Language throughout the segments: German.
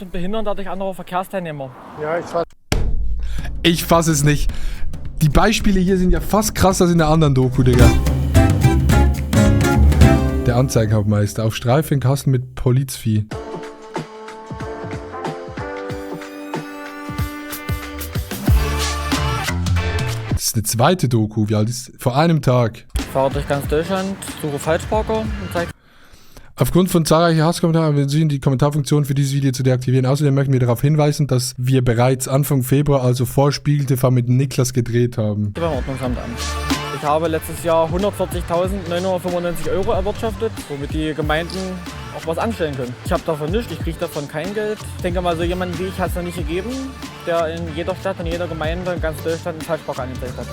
Und behindern dadurch andere Verkehrsteilnehmer. Ja, Ich fasse es nicht. Die Beispiele hier sind ja fast krasser als in der anderen Doku, Digga. Der Anzeigenhauptmeister auf Streife in Kassel mit Polizvieh. Das ist eine zweite Doku. Wie alt ist vor einem Tag? Ich fahre durch ganz Deutschland, suche Falschparker und zeige. Aufgrund von zahlreichen Hasskommentaren werden Sie die Kommentarfunktion für dieses Video zu deaktivieren. Außerdem möchten wir darauf hinweisen, dass wir bereits Anfang Februar, also vor Spiegel TV, mit Niklas gedreht haben. beim Ordnungsamt an. Ich habe letztes Jahr 140.995 € erwirtschaftet, womit die Gemeinden auch was anstellen können. Ich habe davon nichts, ich kriege davon kein Geld. Ich denke mal, so jemanden wie ich hat es noch nicht gegeben, der in jeder Stadt, in jeder Gemeinde, in ganz Deutschland einen Falschparker angezeigt hat.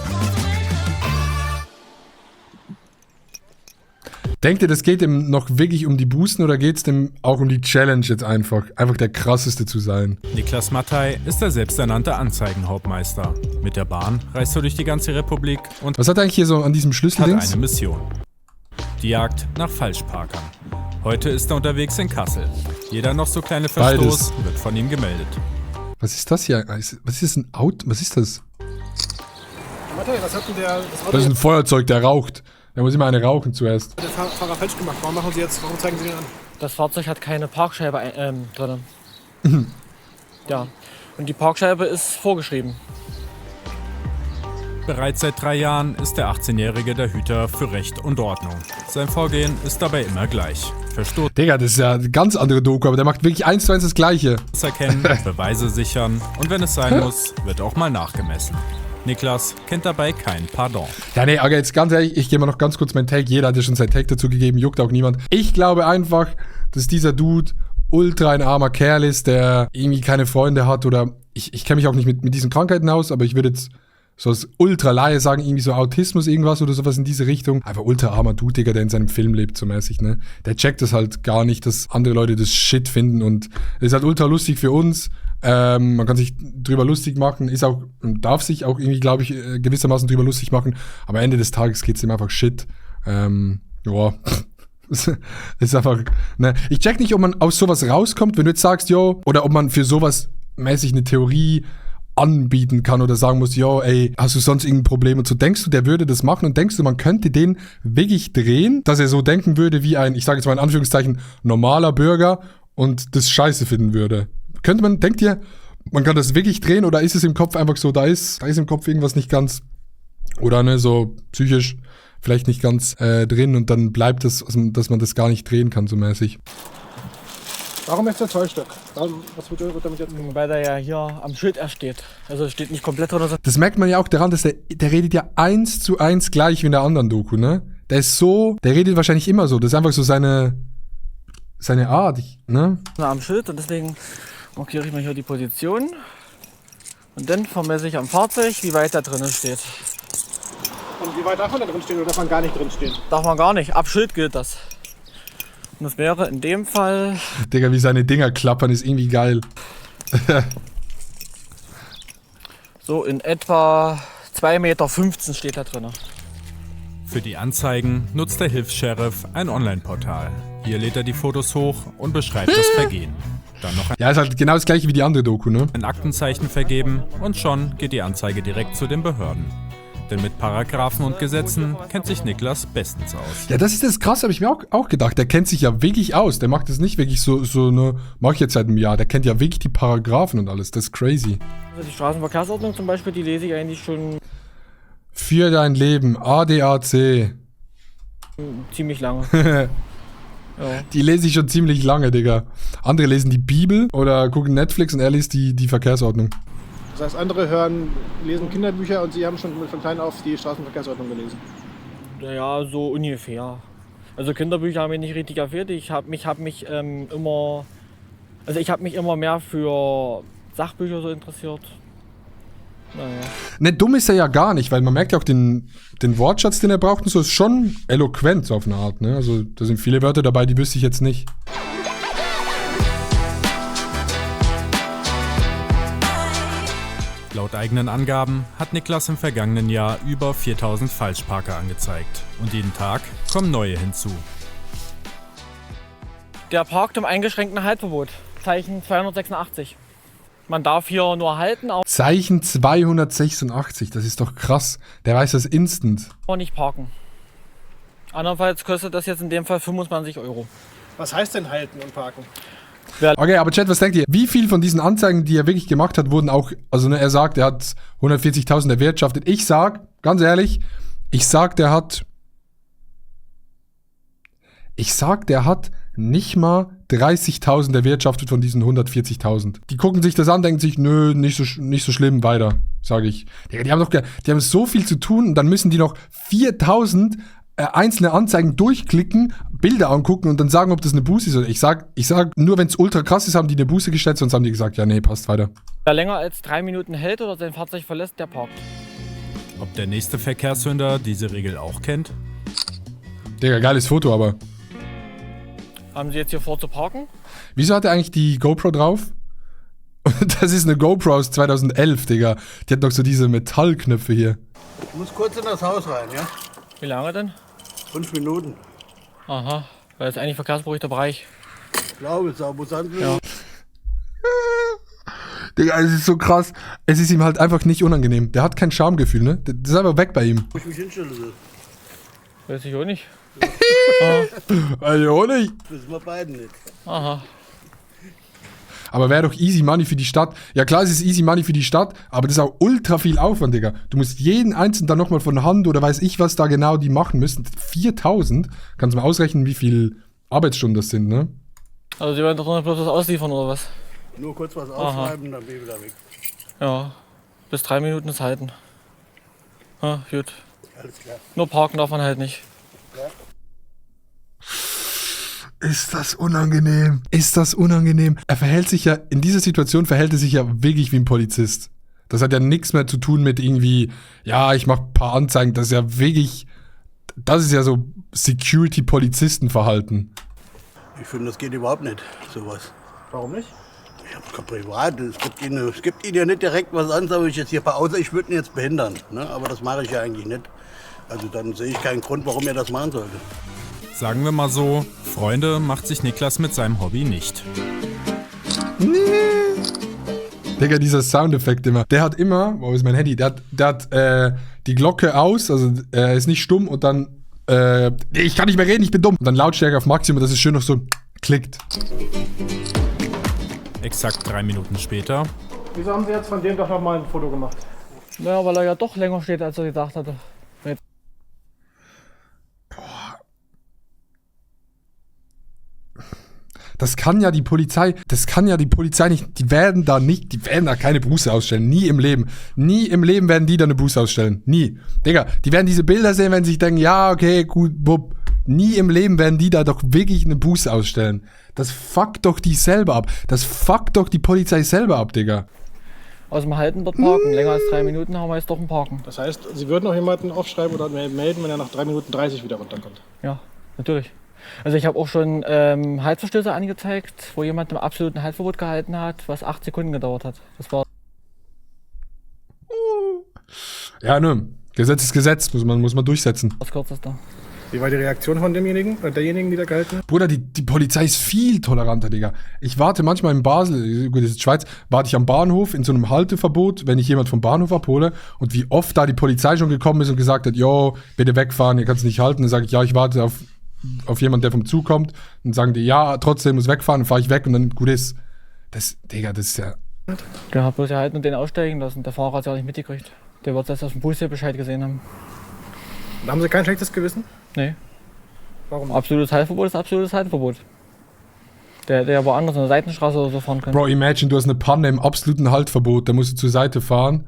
Denkt ihr, das geht ihm noch wirklich um die Bußen oder geht es dem auch um die Challenge jetzt einfach? Einfach der krasseste zu sein. Niklas Mattei ist der selbsternannte Anzeigenhauptmeister. Mit der Bahn reist er durch die ganze Republik und Was hat er eigentlich hier so an diesem hat Schlüsseldings? eine Mission. Die Jagd nach Falschparkern. Heute ist er unterwegs in Kassel. Jeder noch so kleine Verstoß wird von ihm gemeldet. Was ist das hier? Was ist das, ein Auto? Was ist das? Warte, was hat denn das Auto Das ist ein Feuerzeug, der raucht. Da muss immer eine rauchen zuerst. der Fahrer falsch gemacht? Warum zeigen Sie den an? Das Fahrzeug hat keine Parkscheibe drin. Ja, und die Parkscheibe ist vorgeschrieben. Bereits seit 3 Jahren ist der 18-Jährige der Hüter für Recht und Ordnung. Sein Vorgehen ist dabei immer gleich. Verstoß Digga, das ist ja eine ganz andere Doku, aber der macht wirklich 1:1 das Gleiche. erkennen, Beweise sichern und wenn es sein muss, wird auch mal nachgemessen. Niklas kennt dabei kein Pardon. Ja, nee, aber jetzt ganz ehrlich, ich gebe mal noch ganz kurz meinen Take. Jeder hat ja schon seinen Take dazu gegeben, juckt auch niemand. Ich glaube einfach, dass dieser Dude ultra ein armer Kerl ist, der irgendwie keine Freunde hat oder ich kenne mich auch nicht mit diesen Krankheiten aus, aber ich würde jetzt so als Ultra-Laie sagen, irgendwie so Autismus irgendwas oder sowas in diese Richtung. Einfach ultra armer Dude, Digga, der in seinem Film lebt, so mäßig, ne? Der checkt das halt gar nicht, dass andere Leute das Shit finden und es ist halt ultra lustig für uns. Man kann sich drüber lustig machen, darf sich auch irgendwie, glaube ich, gewissermaßen drüber lustig machen, aber am Ende des Tages geht's ihm einfach Shit. Ja, ist einfach, ne? Ich check nicht, ob man aus sowas rauskommt, wenn du jetzt sagst, yo, oder ob man für sowas mäßig eine Theorie anbieten kann oder sagen muss, yo, ey, hast du sonst irgendein Problem und so, denkst du, der würde das machen und denkst du, man könnte den wirklich drehen, dass er so denken würde wie ein, ich sage jetzt mal in Anführungszeichen, normaler Bürger und das scheiße finden würde. Könnte man, denkt ihr, man kann das wirklich drehen oder ist es im Kopf einfach so, da ist im Kopf irgendwas nicht ganz, oder ne, so psychisch vielleicht nicht ganz drin und dann bleibt es, dass man das gar nicht drehen kann, so mäßig. Warum jetzt der Zollstock? Was wird damit jetzt? Weil der ja hier am Schild erst steht. Also es steht nicht komplett drin. Das merkt man ja auch daran, dass der redet ja 1:1 gleich wie in der anderen Doku, ne? Der ist so, der redet wahrscheinlich immer so, das ist einfach so seine Art, ne? Am Schild und deswegen markiere ich mal hier die Position. Und dann vermesse ich am Fahrzeug, wie weit da drinnen steht. Und wie weit darf man da drin stehen oder darf man gar nicht drin stehen? Darf man gar nicht, ab Schild gilt das. Und das wäre in dem Fall... Digga, wie seine Dinger klappern, ist irgendwie geil. So in etwa 2,15 Meter steht da drin. Für die Anzeigen nutzt der Hilfs-Sheriff ein Online-Portal. Hier lädt er die Fotos hoch und beschreibt das Vergehen. Dann noch Ja, ist halt genau das gleiche wie die andere Doku, ne? ein Aktenzeichen vergeben und schon geht die Anzeige direkt zu den Behörden. Denn mit Paragraphen und Gesetzen kennt sich Niklas bestens aus. Ja, das ist das Krasse, habe ich mir auch gedacht. Der kennt sich ja wirklich aus. Der macht das nicht wirklich so ne, mach ich jetzt seit einem Jahr. Der kennt ja wirklich die Paragraphen und alles. Das ist crazy. Also die Straßenverkehrsordnung zum Beispiel, die lese ich eigentlich schon Für dein Leben, ADAC. ziemlich lange. Ja. Die lese ich schon ziemlich lange, Digga. Andere lesen die Bibel oder gucken Netflix und er liest die Verkehrsordnung. Das heißt, andere lesen Kinderbücher und Sie haben schon von klein auf die Straßenverkehrsordnung gelesen. Ja, so ungefähr. Also Kinderbücher haben mich nicht richtig erfüllt. Ich habe mich immer mehr für Sachbücher so interessiert. Naja. Ne, dumm ist er ja gar nicht, weil man merkt ja auch den Wortschatz, den er braucht und so, ist schon eloquent so auf eine Art, ne? Also da sind viele Wörter dabei, die wüsste ich jetzt nicht. Laut eigenen Angaben hat Niklas im vergangenen Jahr über 4000 Falschparker angezeigt. Und jeden Tag kommen neue hinzu. Der parkt im eingeschränkten Haltverbot. Zeichen 286. Man darf hier nur halten, Zeichen 286, das ist doch krass. Der weiß das instant. aber nicht parken. Andernfalls kostet das jetzt in dem Fall 25 €. Was heißt denn halten und parken? Okay, aber Chat, was denkt ihr? Wie viel von diesen Anzeigen, die er wirklich gemacht hat, wurden auch, also ne, er sagt, er hat 140.000 erwirtschaftet. Ich sag, ganz ehrlich, der hat nicht mal 30.000 erwirtschaftet von diesen 140.000. Die gucken sich das an, denken sich, nö, nicht so schlimm, weiter, sage ich. Die haben so viel zu tun und dann müssen die noch 4.000 einzelne Anzeigen durchklicken, Bilder angucken und dann sagen, ob das eine Buße ist. Ich sag, nur wenn es ultra krass ist, haben die eine Buße gestellt, sonst haben die gesagt, ja, nee, passt weiter. Wer länger als 3 Minuten hält oder sein Fahrzeug verlässt, der parkt. Ob der nächste Verkehrssünder diese Regel auch kennt? Digga, geiles Foto, aber. Haben Sie jetzt hier vor zu parken? Wieso hat er eigentlich die GoPro drauf? Das ist eine GoPro aus 2011, Digga. Die hat noch so diese Metallknöpfe hier. Ich muss kurz in das Haus rein, ja? Wie lange denn? 5 Minuten. Aha, weil das ist eigentlich verkehrsberuhigter Bereich. Ich glaube, es ist muss Ja. Digga, es ist so krass. Es ist ihm halt einfach nicht unangenehm. Der hat kein Schamgefühl, ne? Das ist einfach weg bei ihm. Wo ich mich hinstelle, so. Weiß ich auch nicht. Also auch nicht. Wissen wir beiden nicht. Aha. Aber wäre doch easy money für die Stadt. Ja klar, es ist easy money für die Stadt, aber das ist auch ultra viel Aufwand, Digga. Du musst jeden Einzelnen dann nochmal von Hand oder weiß ich, was da genau die machen müssen. 4.000? Kannst du mal ausrechnen, wie viel Arbeitsstunden das sind, ne? Also Sie wollen doch noch bloß was ausliefern oder was? Nur kurz was aufschreiben, dann bin ich wieder weg. Ja, bis 3 Minuten ist halten. Ja, gut. Alles klar. Nur parken darf man halt nicht. Ist das unangenehm? Ist das unangenehm? Er verhält sich ja, in dieser Situation verhält er sich ja wirklich wie ein Polizist. Das hat ja nichts mehr zu tun mit irgendwie, ja, ich mach ein paar Anzeigen. Das ist ja wirklich, das ist ja so Security-Polizistenverhalten. Ich finde, das geht überhaupt nicht, sowas. Warum nicht? Ich habe kein Privat. Es gibt Ihnen ja nicht direkt was an, aber ich jetzt hier außer ich würde ihn jetzt behindern. Ne? Aber das mache ich ja eigentlich nicht. Also dann sehe ich keinen Grund, warum er das machen sollte. Sagen wir mal so, Freunde macht sich Niklas mit seinem Hobby nicht. Digga, dieser Soundeffekt immer. Der hat immer, wo ist mein Handy? Der hat die Glocke aus, also er ist nicht stumm und dann, ich kann nicht mehr reden, ich bin dumm. Und dann Lautstärke auf Maximum, das ist schön noch so klickt. Exakt 3 Minuten später. Wieso haben Sie jetzt von dem doch nochmal ein Foto gemacht? Naja, weil er ja doch länger steht, als er gedacht hatte. Das kann ja die Polizei nicht, die werden da keine Buße ausstellen. Nie im Leben. Nie im Leben werden die da eine Buße ausstellen. Nie. Digga, die werden diese Bilder sehen, wenn sie sich denken, ja, okay, gut, bupp. Nie im Leben werden die da doch wirklich eine Buße ausstellen. Das fuckt doch die selber ab. Das fuckt doch die Polizei selber ab, Digga. Aus dem Halten dort parken. Länger als 3 Minuten haben wir jetzt doch ein Parken. Das heißt, Sie würden auch jemanden aufschreiben oder melden, wenn er nach 3 Minuten 30 wieder runterkommt. Ja, natürlich. Also ich habe auch schon Haltverstöße angezeigt, wo jemand im absoluten Haltverbot gehalten hat, was 8 Sekunden gedauert hat. Das war... Ja, ne. Gesetz ist Gesetz, muss man durchsetzen. Das Kürzeste. Wie war die Reaktion von demjenigen oder derjenigen, die da gehalten hat? Bruder, die Polizei ist viel toleranter, Digga. Ich warte manchmal in Basel, gut, das ist Schweiz, warte ich am Bahnhof in so einem Halteverbot, wenn ich jemand vom Bahnhof abhole und wie oft da die Polizei schon gekommen ist und gesagt hat, jo, bitte wegfahren, ihr kannst nicht halten. Dann sage ich, ja, ich warte auf jemanden, der vom Zug kommt. Dann sagen die, ja, trotzdem muss wegfahren, dann fahre ich weg und dann gut ist. Digga, das ist ja... Der hat bloß gehalten und den aussteigen lassen. Der Fahrer hat es ja nicht mitgekriegt. Der wird erst auf dem Bus hier Bescheid gesehen haben. Und haben Sie kein schlechtes Gewissen? Nee. Warum? Absolutes Haltverbot ist absolutes Haltverbot. Der woanders in der Seitenstraße oder so fahren kann. Bro, imagine, du hast eine Panne im absoluten Haltverbot, da musst du zur Seite fahren.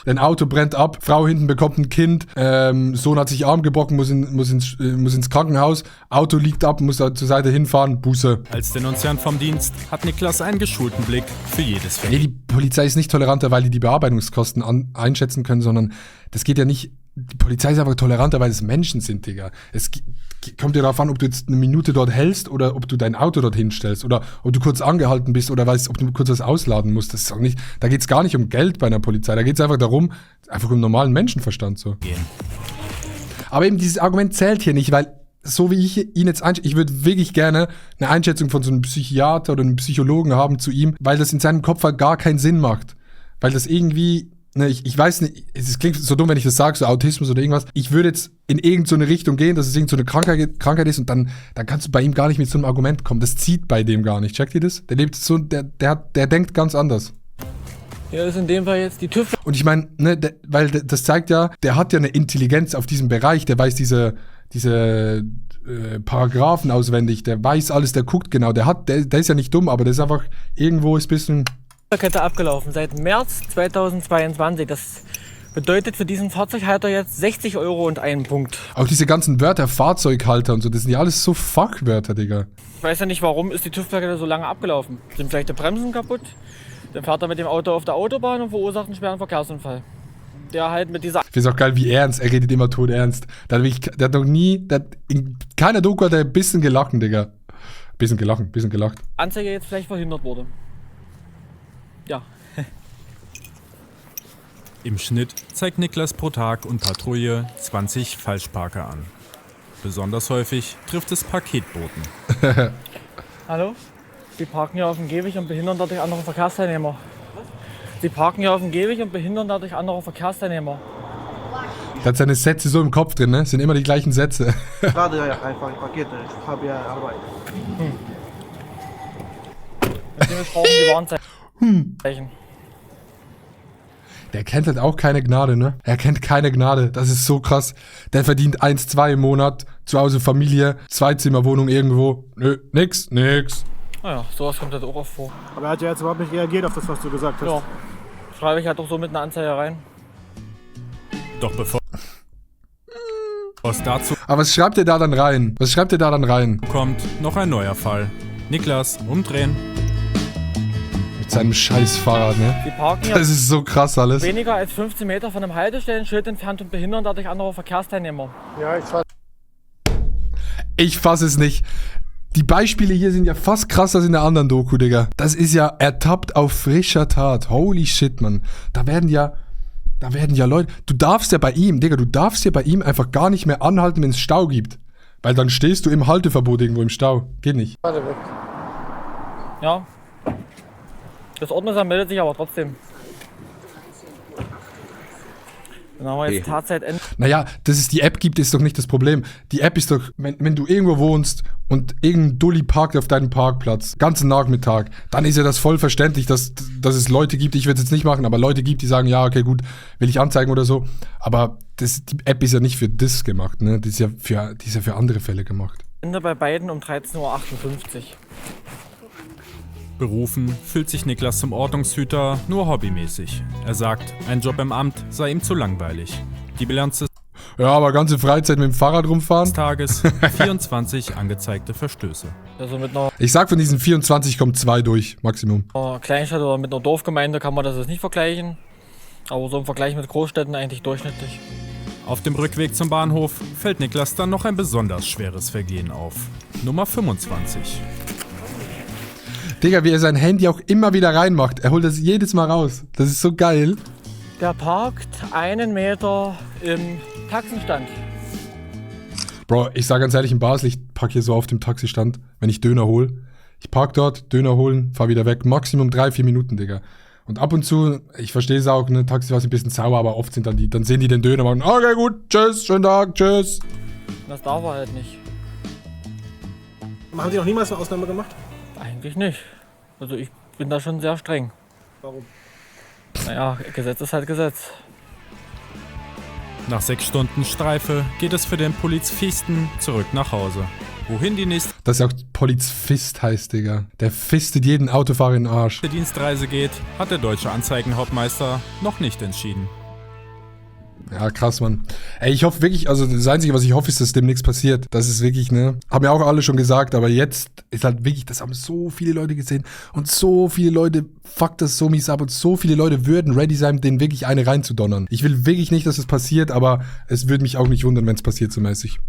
Dein Auto brennt ab, Frau hinten bekommt ein Kind, Sohn hat sich Arm gebrochen, muss ins Krankenhaus, Auto liegt ab, muss da zur Seite hinfahren, Buße. Als Denunziant vom Dienst hat Niklas einen geschulten Blick für jedes Nee, Vergehen. die Polizei ist nicht toleranter, weil die Bearbeitungskosten einschätzen können, sondern das geht ja nicht, die Polizei ist einfach toleranter, weil es Menschen sind, Digga. Es kommt ja darauf an, ob du jetzt eine Minute dort hältst oder ob du dein Auto dort hinstellst oder ob du kurz angehalten bist oder ob du kurz was ausladen musst. Das ist auch nicht, da geht's gar nicht um Geld bei einer Polizei, da geht's einfach darum, einfach um normalen Menschenverstand so. Aber eben dieses Argument zählt hier nicht, weil so wie ich ihn jetzt einschätze, ich würde wirklich gerne eine Einschätzung von so einem Psychiater oder einem Psychologen haben zu ihm, weil das in seinem Kopf halt gar keinen Sinn macht. Weil das irgendwie, ne, ich weiß nicht, es klingt so dumm, wenn ich das sage, so Autismus oder irgendwas. Ich würde jetzt in irgendeine Richtung gehen, dass es irgendeine Krankheit ist und dann kannst du bei ihm gar nicht mit so einem Argument kommen. Das zieht bei dem gar nicht. Checkt ihr das? Der lebt so, der denkt ganz anders. Hier ist in dem Fall jetzt die TÜV. Und ich meine, ne, weil das zeigt ja, der hat ja eine Intelligenz auf diesem Bereich, der weiß diese Paragraphen auswendig, der weiß alles, der guckt genau, der ist ja nicht dumm, aber der ist einfach, irgendwo ist ein bisschen... Kette abgelaufen, seit März 2022. Das bedeutet für diesen Fahrzeughalter jetzt 60 € und einen Punkt. Auch diese ganzen Wörter, Fahrzeughalter und so, das sind ja alles so Fuck-Wörter, Digga. Ich weiß ja nicht, warum ist die TÜV-Plakette so lange abgelaufen. Sind vielleicht die Bremsen kaputt? Dann fährt er mit dem Auto auf der Autobahn und verursacht einen schweren Verkehrsunfall. Der halt mit dieser... Ich finde es auch geil, wie ernst, er redet immer tot ernst. Der hat noch nie, in keiner Doku hat er ein bisschen gelacht, Digga. Bisschen gelacht. Anzeige jetzt vielleicht verhindert wurde. Ja. Im Schnitt zeigt Niklas pro Tag und Patrouille 20 Falschparker an. Besonders häufig trifft es Paketboten. Hallo? Sie parken hier auf dem Gehweg und behindern dadurch andere Verkehrsteilnehmer. Sie parken hier auf dem Gehweg und behindern dadurch andere Verkehrsteilnehmer. Der hat seine Sätze so im Kopf drin, ne? Sind immer die gleichen Sätze. Gerade ja einfach Pakete, ich habe ja Arbeit. Und dementsprechend die Warnzeichen. Der kennt halt auch keine Gnade, ne? Er kennt keine Gnade. Das ist so krass. Der verdient 1,2 im Monat, zu Hause Familie, Zweizimmerwohnung irgendwo. Nö, nix. Naja, sowas kommt halt auch oft vor. Aber er hat ja jetzt überhaupt nicht reagiert auf das, was du gesagt hast. Ja. Schreibe ich halt auch so mit einer Anzeige rein. Doch bevor es dazu Aber was schreibt er da dann rein? kommt, noch ein neuer Fall. Niklas, umdrehen. Mit seinem scheiß Fahrrad, ne? Sie parken hier Das ist so krass alles. weniger als 15 Meter von einem Haltestellenschild entfernt und behindern dadurch andere Verkehrsteilnehmer. Ja, Ich fass es nicht. Die Beispiele hier sind ja fast krasser als in der anderen Doku, Digga. Das ist ja ertappt auf frischer Tat. Holy shit, Mann. Da werden ja Leute... Du darfst ja bei ihm einfach gar nicht mehr anhalten, wenn es Stau gibt. Weil dann stehst du im Halteverbot irgendwo im Stau. Geht nicht. Ja. Das Ordnungsamt meldet sich aber trotzdem. Dann haben wir jetzt Tatzeitende. Naja, dass es die App gibt, ist doch nicht das Problem. Die App ist doch, wenn du irgendwo wohnst und irgendein Dulli parkt auf deinem Parkplatz, ganzen Nachmittag, dann ist ja das voll verständlich, dass es Leute gibt, ich würde es jetzt nicht machen, aber Leute gibt, die sagen, ja, okay, gut, will ich anzeigen oder so. Aber die App ist ja nicht für das gemacht, ne? Die ist ja für andere Fälle gemacht. Ende bei beiden um 13:58 Uhr. Berufen fühlt sich Niklas zum Ordnungshüter nur hobbymäßig. Er sagt, ein Job im Amt sei ihm zu langweilig. Die Bilanz des Ja, aber ganze Freizeit mit dem Fahrrad rumfahren. Tages 24 angezeigte Verstöße. Also mit einer Ich sag, von diesen 24 kommt 2 durch, Maximum. Kleinstadt oder mit einer Dorfgemeinde kann man das jetzt nicht vergleichen. Aber so im Vergleich mit Großstädten eigentlich durchschnittlich. Auf dem Rückweg zum Bahnhof fällt Niklas dann noch ein besonders schweres Vergehen auf. Nummer 25. Digga, wie er sein Handy auch immer wieder reinmacht. Er holt das jedes Mal raus. Das ist so geil. Der parkt 1 Meter im Taxenstand. Bro, ich sag ganz ehrlich, in Basel, ich park hier so auf dem Taxistand, wenn ich Döner hole. Ich park dort, Döner holen, fahr wieder weg. Maximum 3-4 Minuten, Digga. Und ab und zu, ich verstehe es auch, ne, Taxi war ein bisschen sauer, aber oft sind dann sehen die den Döner und machen, okay, gut, tschüss, schönen Tag, tschüss. Das darf er halt nicht. Haben Sie noch niemals eine Ausnahme gemacht? Eigentlich nicht. Also ich bin da schon sehr streng. Warum? Naja, Gesetz ist halt Gesetz. Nach 6 Stunden Streife geht es für den Polizisten zurück nach Hause. Wohin die nächste Dass er auch Polizfist heißt, Digga. Der fistet jeden Autofahrer in den Arsch. Dienstreise geht, hat der deutsche Anzeigenhauptmeister noch nicht entschieden. Ja, krass, Mann. Ey, ich hoffe wirklich, also das Einzige, was ich hoffe, ist, dass dem nichts passiert. Das ist wirklich, ne, haben ja auch alle schon gesagt, aber jetzt ist halt wirklich, das haben so viele Leute gesehen und so viele Leute fuckt das so mies ab und so viele Leute würden ready sein, denen wirklich eine reinzudonnern. Ich will wirklich nicht, dass es passiert, aber es würde mich auch nicht wundern, wenn es passiert so mäßig.